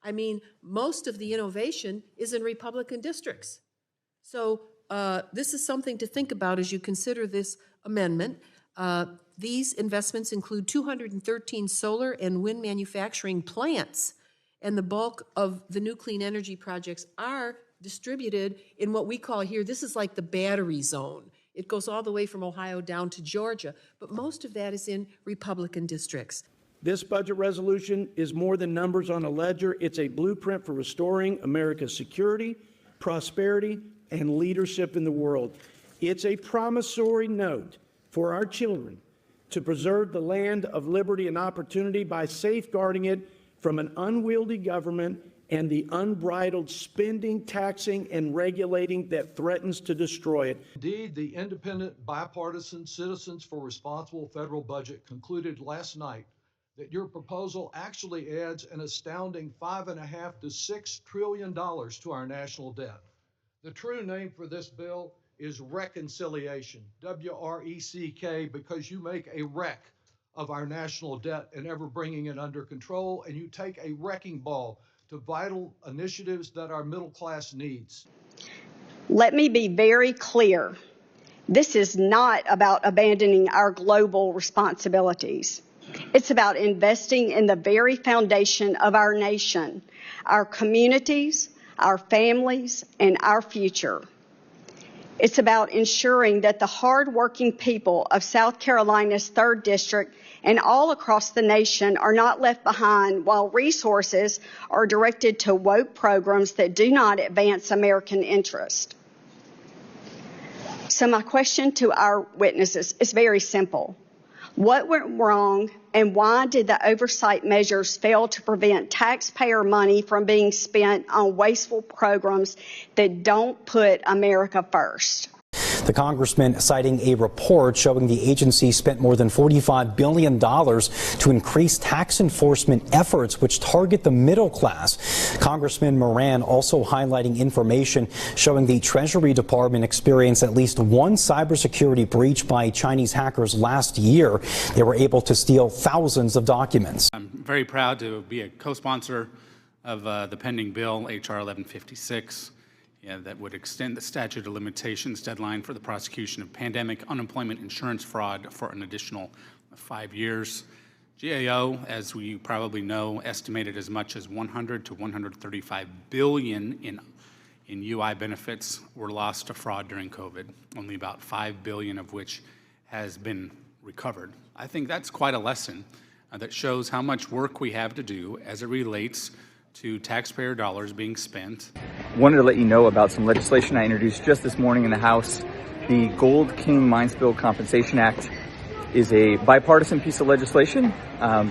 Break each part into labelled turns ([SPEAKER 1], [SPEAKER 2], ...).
[SPEAKER 1] I mean, most of the innovation is in Republican districts. So this is something to think about as you consider this amendment. These investments include 213 solar and wind manufacturing plants, and the bulk of the new clean energy projects are distributed in what we call here, this is like the battery zone. It goes all the way from Ohio down to Georgia, but most of that is in Republican districts.
[SPEAKER 2] This budget resolution is more than numbers on a ledger. It's a blueprint for restoring America's security, prosperity, and leadership in the world. It's a promissory note for our children to preserve the land of liberty and opportunity by safeguarding it from an unwieldy government and the unbridled spending, taxing, and regulating that threatens to destroy it.
[SPEAKER 3] Indeed, the independent bipartisan Citizens for Responsible Federal Budget concluded last night that your proposal actually adds an astounding $5.5 to $6 trillion to our national debt. The true name for this bill is reconciliation, W-R-E-C-K, because you make a wreck of our national debt and ever bringing it under control, and you take a wrecking ball to vital initiatives that our middle class needs.
[SPEAKER 4] Let me be very clear. This is not about abandoning our global responsibilities. It's about investing in the very foundation of our nation, our communities, our families, and our future. It's about ensuring that the hardworking people of South Carolina's 3rd District and all across the nation are not left behind while resources are directed to woke programs that do not advance American interest. So my question to our witnesses is very simple. What went wrong, and why did the oversight measures fail to prevent taxpayer money from being spent on wasteful programs that don't put America first?
[SPEAKER 5] The congressman citing a report showing the agency spent more than $45 billion to increase tax enforcement efforts which target the middle class. Congressman Moran also highlighting information showing the Treasury Department experienced at least one cybersecurity breach by Chinese hackers last year. They were able to steal thousands of documents.
[SPEAKER 6] I'm very proud to be a co-sponsor of the pending bill, H.R. 1156. That would extend the statute of limitations deadline for the prosecution of pandemic unemployment insurance fraud for an additional 5 years. GAO, as we probably know, estimated as much as 100 to 135 billion in UI benefits were lost to fraud during COVID, only about 5 billion of which has been recovered. I think that's quite a lesson that shows how much work we have to do as it relates to taxpayer dollars being spent.
[SPEAKER 7] Wanted to let you know about some legislation I introduced just this morning in the House. The Gold King Mine Spill Compensation Act is a bipartisan piece of legislation.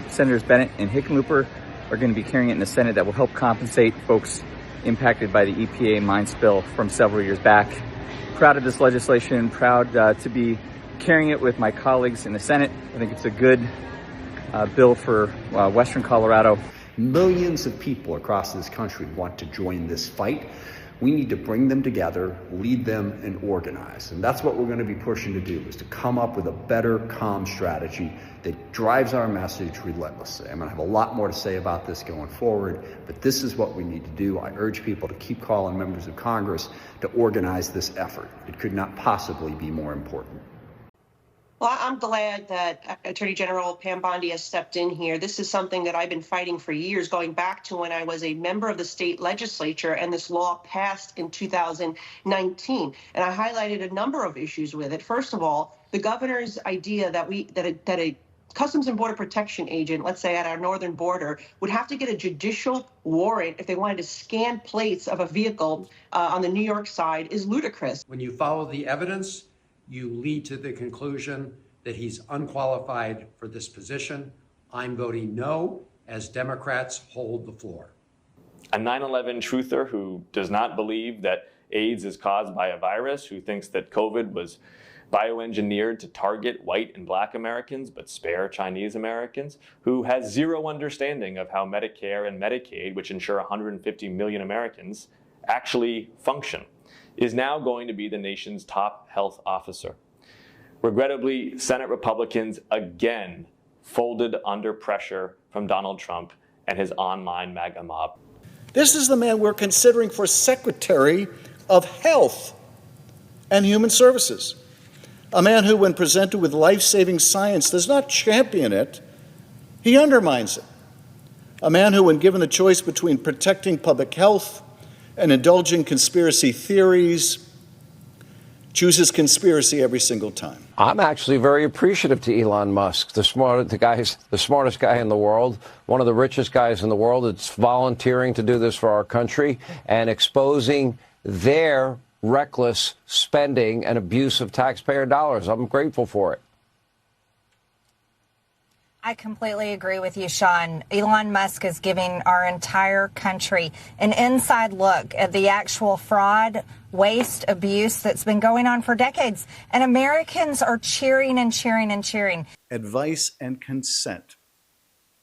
[SPEAKER 7] Senators Bennett and Hickenlooper are going to be carrying it in the Senate that will help compensate folks impacted by the EPA mine spill from several years back. Proud of this legislation, proud to be carrying it with my colleagues in the Senate. I think it's a good bill for Western Colorado.
[SPEAKER 8] Millions of people across this country want to join this fight. We need to bring them together, lead them, and organize. And that's what we're going to be pushing to do, is to come up with a better, calm strategy that drives our message relentlessly. I'm going to have a lot more to say about this going forward, but this is what we need to do. I urge people to keep calling members of Congress to organize this effort. It could not possibly be more important.
[SPEAKER 9] Well, I'm glad that Attorney General Pam Bondi has stepped in here. This is something that I've been fighting for years, going back to when I was a member of the state legislature and this law passed in 2019. And I highlighted a number of issues with it. First of all, the governor's idea that a Customs and Border Protection agent, let's say at our northern border, would have to get a judicial warrant if they wanted to scan plates of a vehicle on the New York side is ludicrous.
[SPEAKER 10] When you follow the evidence, you lead to the conclusion that he's unqualified for this position. I'm voting no as Democrats hold the floor.
[SPEAKER 11] A 9/11 truther who does not believe that AIDS is caused by a virus, who thinks that COVID was bioengineered to target white and black Americans but spare Chinese Americans, who has zero understanding of how Medicare and Medicaid, which insure 150 million Americans, actually function, is now going to be the nation's top health officer. Regrettably, Senate Republicans again folded under pressure from Donald Trump and his online MAGA mob.
[SPEAKER 12] This is the man we're considering for Secretary of Health and Human Services. A man who, when presented with life-saving science, does not champion it, he undermines it. A man who, when given the choice between protecting public health and indulging conspiracy theories, chooses conspiracy every single time.
[SPEAKER 13] I'm actually very appreciative to Elon Musk, the smartest guy in the world, one of the richest guys in the world. It's volunteering to do this for our country and exposing their reckless spending and abuse of taxpayer dollars. I'm grateful for it.
[SPEAKER 14] I completely agree with you, Sean. Elon Musk is giving our entire country an inside look at the actual fraud, waste, abuse that's been going on for decades. And Americans are cheering and cheering and cheering.
[SPEAKER 12] Advice and consent.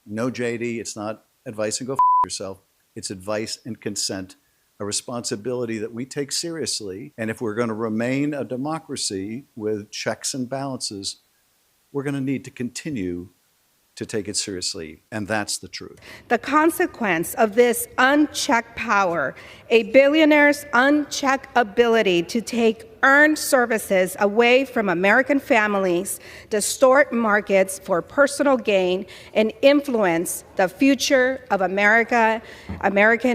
[SPEAKER 12] No, JD, it's not advice and go f yourself. It's advice and consent, a responsibility that we take seriously. And if we're going to remain a democracy with checks and balances, we're going to need to continue to take it seriously, and that's the truth.
[SPEAKER 15] The consequence of this unchecked power, a billionaire's unchecked ability to take earned services away from American families, distort markets for personal gain, and influence the future of American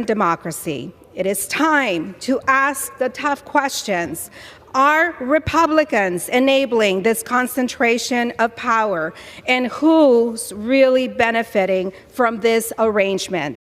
[SPEAKER 15] democracy. It is time to ask the tough questions. Are Republicans enabling this concentration of power, and who's really benefiting from this arrangement?